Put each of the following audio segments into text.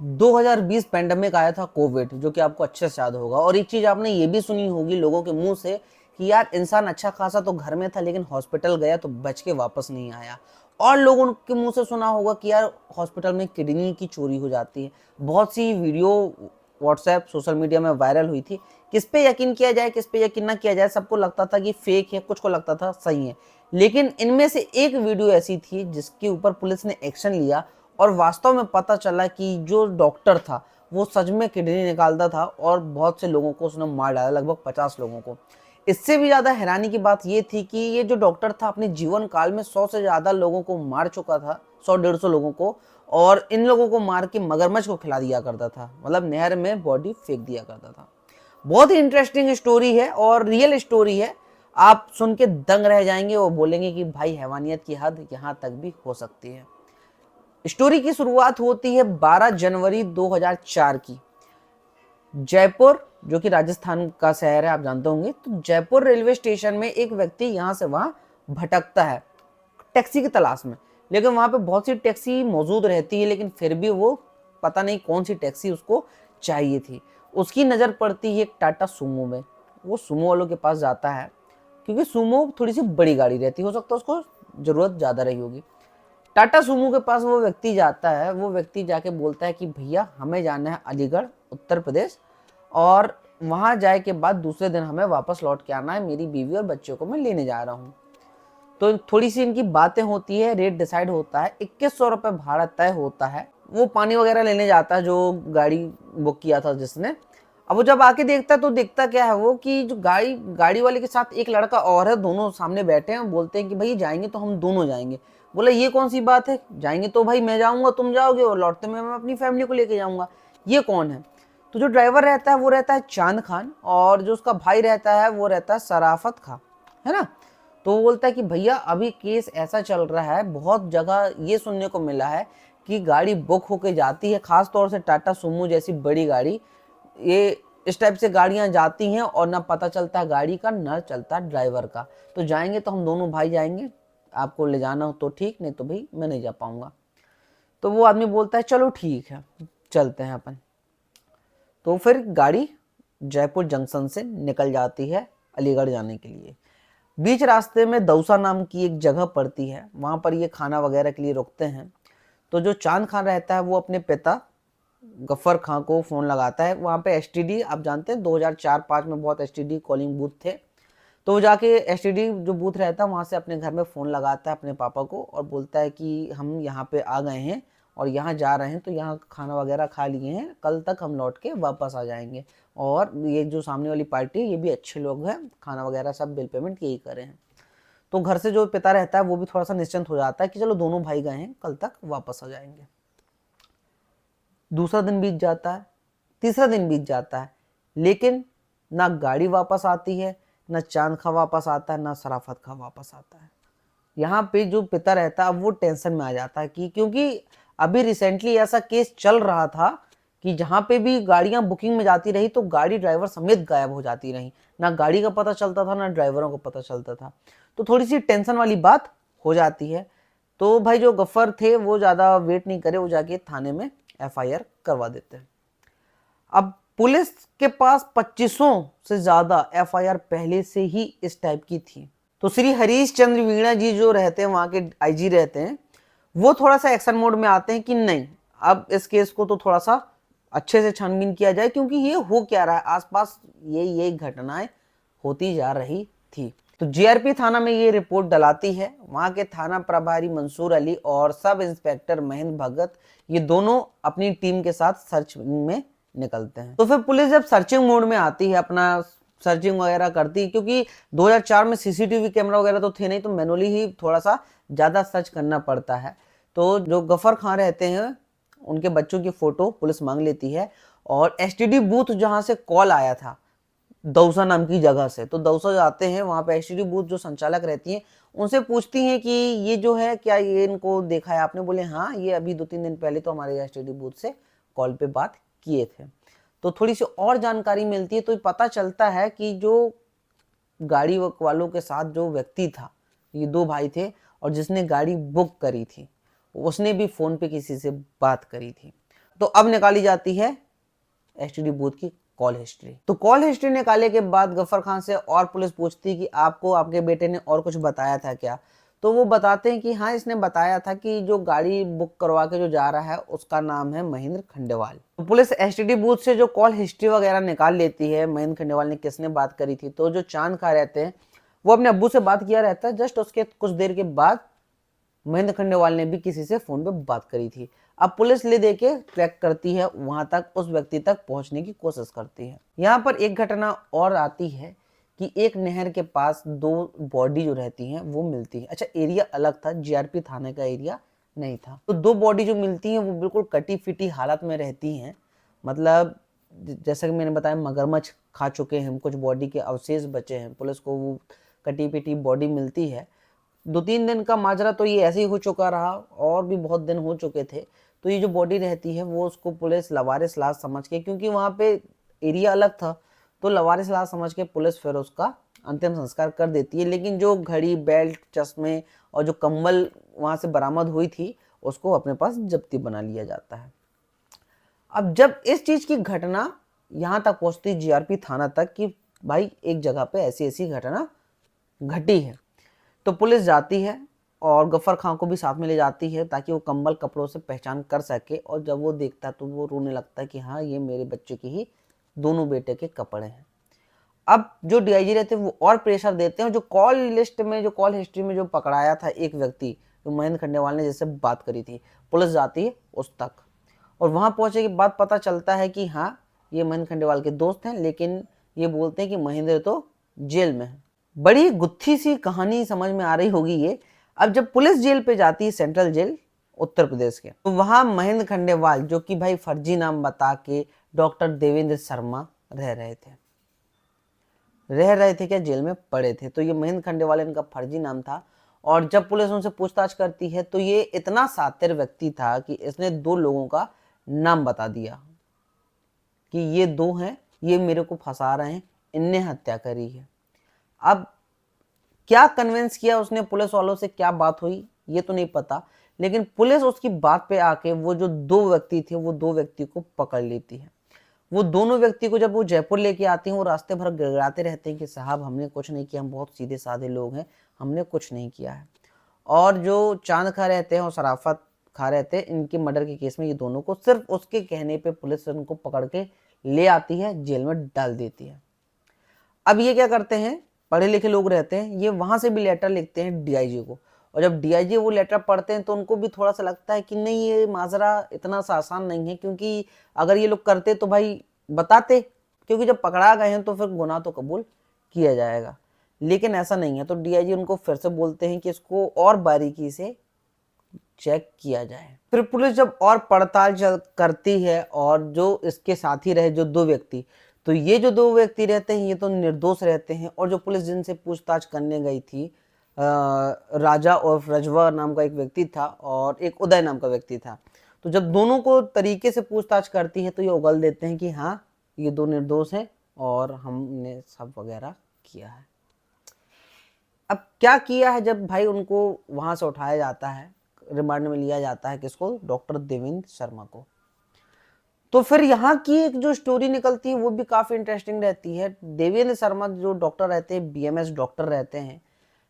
2020 pandemic आया था Covid, जो कि आपको अच्छे से याद होगा। और एक चीज आपने ये भी सुनी होगी लोगों के मुंह से कि यार इंसान अच्छा खासा तो घर में था लेकिन हॉस्पिटल गया तो बच के वापस नहीं आया। और लोगों के मुंह से सुना होगा कि यार हॉस्पिटल में किडनी की चोरी हो जाती है। बहुत सी वीडियो व्हाट्सएप सोशल मीडिया में वायरल हुई थी। किस पे यकीन किया जाए किस पे यकीन ना किया जाए, सबको लगता था कि फेक है, कुछ को लगता था सही है। लेकिन इनमें से एक वीडियो ऐसी थी जिसके ऊपर पुलिस ने एक्शन लिया और वास्तव में पता चला कि जो डॉक्टर था वो सच में किडनी निकालता था और बहुत से लोगों को उसने मार डाला, लगभग 50 लोगों को। इससे भी ज़्यादा हैरानी की बात ये थी कि ये जो डॉक्टर था अपने जीवन काल में 100 से ज़्यादा लोगों को मार चुका था, 100-150 लोगों को। और इन लोगों को मार के मगरमच्छ को खिला दिया करता था, मतलब नहर में बॉडी फेंक दिया करता था। बहुत ही इंटरेस्टिंग स्टोरी है और रियल स्टोरी है। आप सुन के दंग रह जाएंगे और बोलेंगे कि भाई हैवानियत की हद यहाँ तक भी हो सकती है। स्टोरी की शुरुआत होती है 12 जनवरी 2004 की। जयपुर, जो कि राजस्थान का शहर है, आप जानते होंगे। तो जयपुर रेलवे स्टेशन में एक व्यक्ति यहाँ से वहाँ भटकता है टैक्सी की तलाश में। लेकिन वहाँ पे बहुत सी टैक्सी मौजूद रहती है, लेकिन फिर भी वो पता नहीं कौन सी टैक्सी उसको चाहिए थी। उसकी नज़र पड़ती है एक टाटा सूमो में। वो सूमो वालों के पास जाता है क्योंकि सूमो थोड़ी सी बड़ी गाड़ी रहती है, हो सकता है उसको ज़रूरत ज़्यादा रही होगी। टाटा सूमो के पास वो व्यक्ति जाता है। वो व्यक्ति जाके बोलता है कि भैया हमें जाना है अलीगढ़, उत्तर प्रदेश, और वहाँ जाए के बाद दूसरे दिन हमें वापस लौट के आना है, मेरी बीवी और बच्चों को मैं लेने जा रहा हूँ। तो थोड़ी सी इनकी बातें होती है, रेट डिसाइड होता है, 2100 रुपये भाड़ा तय होता है। वो पानी वगैरह लेने जाता है जो गाड़ी बुक किया था जिसने। अब वो जब आके देखता है तो देखता क्या है वो कि जो गाड़ी वाले के साथ एक लड़का और है, दोनों सामने बैठे हैं। बोलते हैं कि भाई जाएंगे तो हम दोनों जाएंगे। बोला ये कौन सी बात है, जाएंगे तो भाई मैं जाऊंगा तुम जाओगे और लौटते में मैं अपनी फैमिली को लेके जाऊंगा, ये कौन है। तो जो ड्राइवर रहता है वो रहता है चांद खान, और जो उसका भाई रहता है वो रहता है सराफत खान, है ना। तो वो बोलता है कि भैया अभी केस ऐसा चल रहा है, बहुत जगह ये सुनने को मिला है कि गाड़ी बुक होके जाती है, खास तौर से टाटा सुमो जैसी बड़ी गाड़ी, ये इस टाइप से गाड़ियां जाती हैं और ना पता चलता गाड़ी का ना चलता ड्राइवर का। तो जाएंगे तो हम दोनों भाई जाएंगे, आपको ले जाना हो तो ठीक, नहीं तो भाई मैं नहीं जा पाऊंगा। तो वो आदमी बोलता है चलो ठीक है चलते हैं अपन। तो फिर गाड़ी जयपुर जंक्शन से निकल जाती है अलीगढ़ जाने के लिए। बीच रास्ते में दौसा नाम की एक जगह पड़ती है, वहाँ पर ये खाना वगैरह के लिए रुकते हैं। तो जो चांद खान रहता है वो अपने पिता गफ्फर खां को फ़ोन लगाता है। वहाँ पे एसटीडी, आप जानते हैं 2004-05 में बहुत एसटीडी कॉलिंग बूथ थे। तो वो जाके एसटीडी जो बूथ रहता है वहाँ से अपने घर में फ़ोन लगाता है अपने पापा को और बोलता है कि हम यहाँ पे आ गए हैं और यहाँ जा रहे हैं, तो यहाँ खाना वगैरह खा लिए हैं, कल तक हम लौट के वापस आ जाएंगे। और ये जो सामने वाली पार्टी है ये भी अच्छे लोग हैं, खाना वगैरह सब बिल पेमेंट यही करे हैं। तो घर से जो पिता रहता है वो भी थोड़ा सा निश्चिंत हो जाता है कि चलो दोनों भाई गए हैं, कल तक वापस आ जाएंगे। दूसरा दिन बीत जाता है, तीसरा दिन बीत जाता है, लेकिन ना गाड़ी वापस आती है, ना चांद खा वापस आता है, ना सराफत खा वापस आता है। यहाँ पे जो पिता रहता है वो टेंशन में आ जाता है कि क्योंकि अभी रिसेंटली ऐसा केस चल रहा था कि जहाँ पे भी गाड़ियाँ बुकिंग में जाती रही तो गाड़ी ड्राइवर समेत गायब हो जाती रही, ना गाड़ी का पता चलता था ना ड्राइवरों को पता चलता था। तो थोड़ी सी टेंशन वाली बात हो जाती है। तो भाई जो गफ्फर थे वो ज़्यादा वेट नहीं करे, वो जाके थाने में एफआईआर करवा देते हैं। अब पुलिस के पास 2500 से ज्यादा एफआईआर पहले से ही इस टाइप की थी। तो श्री हरीश चंद्र वीणा जी जो रहते हैं वहां के आईजी रहते हैं, वो थोड़ा सा एक्शन मोड में आते हैं कि नहीं अब इस केस को तो थोड़ा सा अच्छे से छानबीन किया जाए क्योंकि ये हो क्या रहा है आसपास, ये घटनाएं होती जा रही थी। तो जीआरपी थाना में ये रिपोर्ट डलाती है। वहां के थाना प्रभारी मंसूर अली और सब इंस्पेक्टर महेंद्र भगत, ये दोनों अपनी टीम के साथ सर्च में निकलते हैं। तो फिर पुलिस जब सर्चिंग मोड में आती है, अपना सर्चिंग वगैरह करती है, क्योंकि 2004 में सीसीटीवी कैमरा वगैरह तो थे नहीं, तो मैनुअली ही थोड़ा सा ज़्यादा सर्च करना पड़ता है। तो जो गफर खान रहते हैं उनके बच्चों की फ़ोटो पुलिस मांग लेती है और एसटीडी बूथ जहाँ से कॉल आया था दौसा नाम की जगह से, तो दौसा जाते हैं, वहाँ पे एसटीडी बूथ जो संचालक रहती हैं उनसे पूछती हैं कि ये जो है क्या ये इनको देखा है आपने। बोले हाँ ये अभी 2-3 दिन पहले तो हमारे एसटीडी बूथ से कॉल पे बात किए थे। तो थोड़ी सी और जानकारी मिलती है तो पता चलता है कि जो गाड़ी वालों के साथ जो व्यक्ति था, ये 2 भाई थे और जिसने गाड़ी बुक करी थी उसने भी फ़ोन पे किसी से बात करी थी। तो अब निकाली जाती है एसटीडी बूथ की कॉल हिस्ट्री। तो कॉल हिस्ट्री निकालने के बाद गफ्फर खान से और पुलिस पूछती कि आपको आपके बेटे ने और कुछ बताया था क्या। तो वो बताते हैं कि हाँ, इसने बताया था कि जो गाड़ी बुक करवा के जो जा रहा है उसका नाम है महेंद्र खंडेवाल। तो पुलिस एसटीडी बूथ से जो कॉल हिस्ट्री वगैरह निकाल लेती है महेंद्र खंडेवाल ने किसने बात करी थी। तो जो चांद खा रहते हैं वो अपने अब्बू से बात किया रहता है। जस्ट उसके कुछ देर के बाद महेंद्र खंडेवाल ने भी किसी से फोन पे बात करी थी। अब पुलिस ले दे के ट्रैक करती है, वहां तक उस व्यक्ति तक पहुंचने की कोशिश करती है। यहाँ पर एक घटना और आती है कि एक नहर के पास दो बॉडी जो रहती हैं वो मिलती है। अच्छा, एरिया अलग था, जीआरपी थाने का एरिया नहीं था। तो दो बॉडी जो मिलती हैं वो बिल्कुल कटी फिटी हालत में रहती हैं। मतलब जैसा कि मैंने बताया, मगरमच्छ खा चुके हैं, कुछ बॉडी के अवशेष बचे हैं। पुलिस को वो कटी पिटी बॉडी मिलती है। 2-3 दिन का माजरा तो ये ऐसे ही हो चुका रहा, और भी बहुत दिन हो चुके थे। तो ये जो बॉडी रहती है वो उसको पुलिस लवारिस लाश समझ के, क्योंकि वहाँ पे एरिया अलग था, तो लवारिस लाश समझ के पुलिस फिर उसका अंतिम संस्कार कर देती है। लेकिन जो घड़ी, बेल्ट, चश्मे और जो कंबल वहाँ से बरामद हुई थी उसको अपने पास जब्ती बना लिया जाता है। अब जब इस चीज की घटना यहाँ तक पहुँचती जीआरपी थाना तक कि भाई एक जगह पे ऐसी ऐसी घटना घटी है, तो पुलिस जाती है और गफ्फर खां को भी साथ में ले जाती है ताकि वो कंबल कपड़ों से पहचान कर सके। और जब वो देखता है तो वो रोने लगता है कि हाँ, ये मेरे बच्चे के ही दोनों बेटे के कपड़े हैं। अब जो डीआईजी रहते हैं वो और प्रेशर देते हैं। जो कॉल लिस्ट में, जो कॉल हिस्ट्री में जो पकड़ाया था एक व्यक्ति, जो महेंद्र खंडेवाल ने जैसे बात करी थी, पुलिस जाती है उस तक, और वहां पहुंचे के बाद पता चलता है कि हाँ, ये महेंद्र खंडेवाल के दोस्त हैं, लेकिन ये बोलते हैं कि महेंद्र तो जेल में है। बड़ी गुत्थी सी कहानी समझ में आ रही होगी ये। अब जब पुलिस जेल पे जाती है, सेंट्रल जेल उत्तर प्रदेश के, तो वहां महेंद्र खंडेवाल, जो कि भाई फर्जी नाम बता के डॉक्टर देवेंद्र शर्मा रह रहे थे क्या, जेल में पड़े थे। तो ये महेंद्र खंडेवाल इनका फर्जी नाम था। और जब पुलिस उनसे पूछताछ करती है तो ये इतना शातिर व्यक्ति था कि इसने 2 लोगों का नाम बता दिया कि ये 2 हैं, ये मेरे को फंसा रहे हैं, इनने हत्या करी है। अब क्या कन्विंस किया उसने पुलिस वालों से, क्या बात हुई ये तो नहीं पता, लेकिन पुलिस उसकी बात पे आके वो जो 2 व्यक्ति थे वो 2 व्यक्ति को पकड़ लेती है। वो दोनों व्यक्ति को जब वो जयपुर लेके आती हैं, वो रास्ते भर गिड़गिड़ाते रहते हैं कि साहब हमने कुछ नहीं किया, हम बहुत सीधे साधे लोग हैं, हमने कुछ नहीं किया है। और जो चांद खा रहते हैं और शराफत खा रहते हैं, इनके मर्डर के केस में ये दोनों को सिर्फ उसके कहने पे पुलिस उनको पकड़ के ले आती है, जेल में डाल देती है। अब ये क्या करते हैं, पढ़े लिखे लोग रहते हैं, ये वहां से भी लेटर लिखते हैं डीआईजी को। और जब डीआईजी वो लेटर पढ़ते हैं तो उनको भी थोड़ा सा लगता है कि नहीं, ये माजरा इतना सा आसान नहीं है, क्योंकि अगर ये लोग करते तो भाई बताते, क्योंकि जब पकड़ा गए हैं तो फिर गुनाह तो कबूल किया जाएगा। लेकिन ऐसा नहीं है। तो डीआईजी उनको फिर से बोलते हैं कि इसको और बारीकी से चेक किया जाए। फिर पुलिस जब और पड़ताल करती है, और जो इसके साथी रहे जो 2 व्यक्ति, तो ये जो 2 व्यक्ति रहते हैं ये तो निर्दोष रहते हैं। और जो पुलिस जिनसे पूछताछ करने गई थी, राजा और रजवा नाम का एक व्यक्ति था और एक उदय नाम का व्यक्ति था, तो जब दोनों को तरीके से पूछताछ करती है तो ये उगल देते हैं कि हाँ, ये 2 निर्दोष हैं और हमने सब वगैरह किया है। अब क्या किया है, जब भाई उनको वहां से उठाया जाता है, रिमांड में लिया जाता है, किसको, डॉक्टर देवेंद्र शर्मा को, तो फिर यहाँ की एक जो स्टोरी निकलती है वो भी काफी इंटरेस्टिंग रहती है। देवेंद्र शर्मा जो डॉक्टर रहते हैं, बीएमएस डॉक्टर रहते हैं,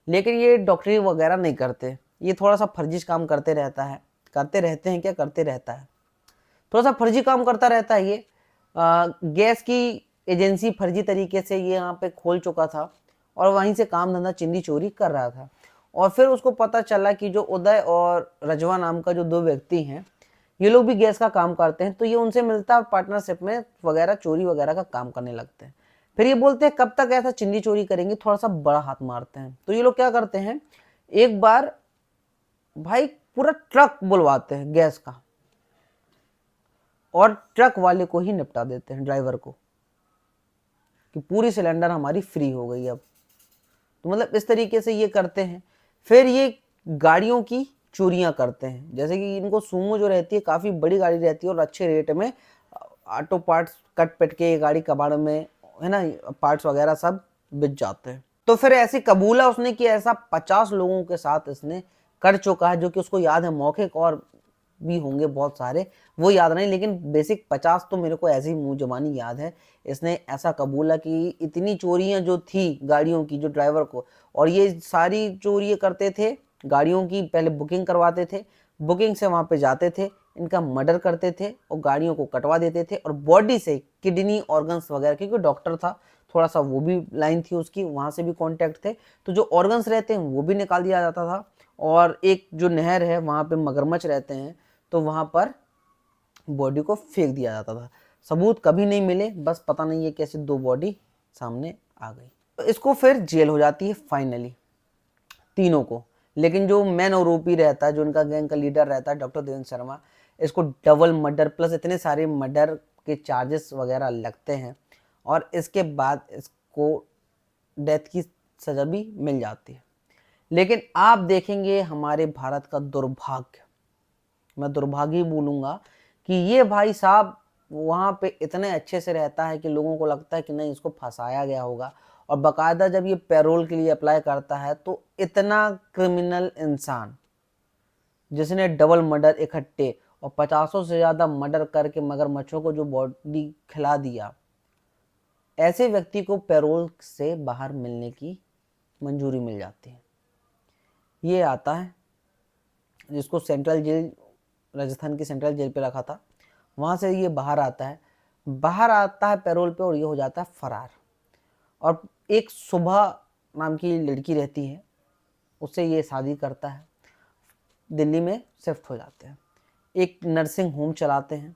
लेकिन ये डॉक्टरी वगैरह नहीं करते, ये थोड़ा सा फर्जी काम करते रहता है, करते रहते हैं क्या, करते रहता है, थोड़ा सा फर्जी काम करता रहता है। ये गैस की एजेंसी फर्जी तरीके से ये यहाँ पे खोल चुका था और वहीं से काम धंधा चिंदी चोरी कर रहा था। और फिर उसको पता चला कि जो उदय और रजवा नाम का जो 2 व्यक्ति हैं, ये लोग भी गैस का काम करते हैं, तो ये उनसे मिलता है, पार्टनरशिप में वगैरह चोरी वगैरह का काम करने लगते हैं। फिर ये बोलते हैं कब तक ऐसा चिंदी चोरी करेंगे, थोड़ा सा बड़ा हाथ मारते हैं। तो ये लोग क्या करते हैं, एक बार भाई पूरा ट्रक बुलवाते हैं गैस का, और ट्रक वाले को ही निपटा देते हैं, ड्राइवर को, कि पूरी सिलेंडर हमारी फ्री हो गई अब। तो मतलब इस तरीके से ये करते हैं। फिर ये गाड़ियों की चोरियां करते हैं, जैसे कि इनको सुमो जो रहती है काफी बड़ी गाड़ी रहती है और अच्छे रेट में ऑटो पार्ट्स कट पिट के गाड़ी कबाड़ में, है ना, पार्ट्स वगैरह सब बिक जाते हैं। तो फिर ऐसी कबूला उसने कि ऐसा 50 लोगों के साथ इसने कर चुका है, जो कि उसको याद है मौके को, और भी होंगे बहुत सारे, वो याद नहीं, लेकिन बेसिक 50 तो मेरे को ऐसे ही मुंह जबानी याद है। इसने ऐसा कबूला कि इतनी चोरियां जो थी गाड़ियों की, जो ड्राइवर को, और ये सारी चोरी करते थे गाड़ियों की, पहले बुकिंग करवाते थे, बुकिंग से वहाँ पे जाते थे, इनका मर्डर करते थे और गाड़ियों को कटवा देते थे, और बॉडी से किडनी ऑर्गन्स वगैरह, क्योंकि डॉक्टर था थोड़ा सा वो भी लाइन थी उसकी, वहाँ से भी कॉन्टैक्ट थे, तो जो ऑर्गन्स रहते हैं वो भी निकाल दिया जाता था। और एक जो नहर है वहाँ पे मगरमच्छ रहते हैं, तो वहाँ पर बॉडी को फेंक दिया जाता था। सबूत कभी नहीं मिले, बस पता नहीं है कैसे 2 बॉडी सामने आ गई। तो इसको फिर जेल हो जाती है फाइनली तीनों को। लेकिन जो मैन आरोपी रहता है, जो उनका गैंग का लीडर रहता है डॉक्टर देवेंद्र शर्मा, इसको डबल मर्डर प्लस इतने सारे मर्डर के चार्जेस वगैरह लगते हैं, और इसके बाद इसको डेथ की सजा भी मिल जाती है। लेकिन आप देखेंगे हमारे भारत का दुर्भाग्य, मैं दुर्भाग्य ही बोलूँगा, कि ये भाई साहब वहाँ पे इतने अच्छे से रहता है कि लोगों को लगता है कि नहीं इसको फंसाया गया होगा, और बाकायदा जब ये पैरोल के लिए अप्लाई करता है तो इतना क्रिमिनल इंसान जिसने डबल मर्डर इकट्ठे और 50 से ज़्यादा मर्डर करके मगरमच्छों को जो बॉडी खिला दिया, ऐसे व्यक्ति को पैरोल से बाहर मिलने की मंजूरी मिल जाती है। ये आता है जिसको सेंट्रल जेल, राजस्थान की सेंट्रल जेल पे रखा था, वहाँ से ये बाहर आता है पैरोल पे, और ये हो जाता है फरार। और एक सुबह नाम की लड़की रहती है, उससे ये शादी करता है, दिल्ली में शिफ्ट हो जाते हैं, एक नर्सिंग होम चलाते हैं,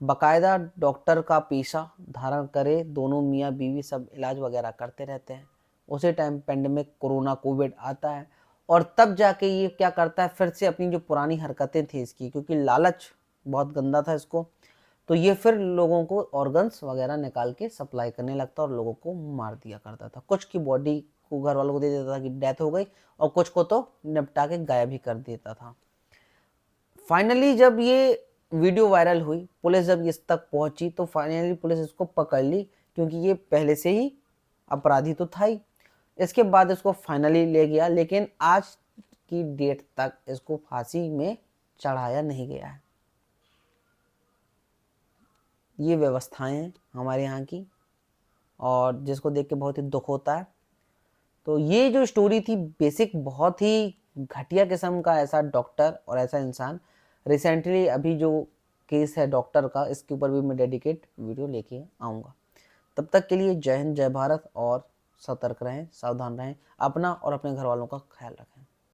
बाकायदा डॉक्टर का पेशा धारण करे, दोनों मियाँ बीवी सब इलाज वगैरह करते रहते हैं। उसी टाइम पेंडेमिक कोरोना कोविड आता है, और तब जाके ये क्या करता है, फिर से अपनी जो पुरानी हरकतें थी इसकी, क्योंकि लालच बहुत गंदा था इसको, तो ये फिर लोगों को ऑर्गन्स वगैरह निकाल के सप्लाई करने लगता और लोगों को मार दिया करता था। कुछ की बॉडी को घर वालों को दे देता था कि डेथ हो गई, और कुछ को तो निपटा के गायब ही कर देता था। फाइनली जब ये वीडियो वायरल हुई, पुलिस जब इस तक पहुंची, तो फाइनली पुलिस इसको पकड़ ली, क्योंकि ये पहले से ही अपराधी तो था ही। इसके बाद इसको फाइनली ले गया, लेकिन आज की डेट तक इसको फांसी में चढ़ाया नहीं गया है। ये व्यवस्थाएं हैं हमारे यहाँ की, और जिसको देख के बहुत ही दुख होता है। तो ये जो स्टोरी थी बेसिक, बहुत ही घटिया किस्म का ऐसा डॉक्टर और ऐसा इंसान, रिसेंटली अभी जो केस है डॉक्टर का, इसके ऊपर भी मैं डेडिकेट वीडियो लेके आऊँगा। तब तक के लिए जय हिंद, जय भारत, और सतर्क रहें, सावधान रहें, अपना और अपने घर वालों का ख्याल रखें।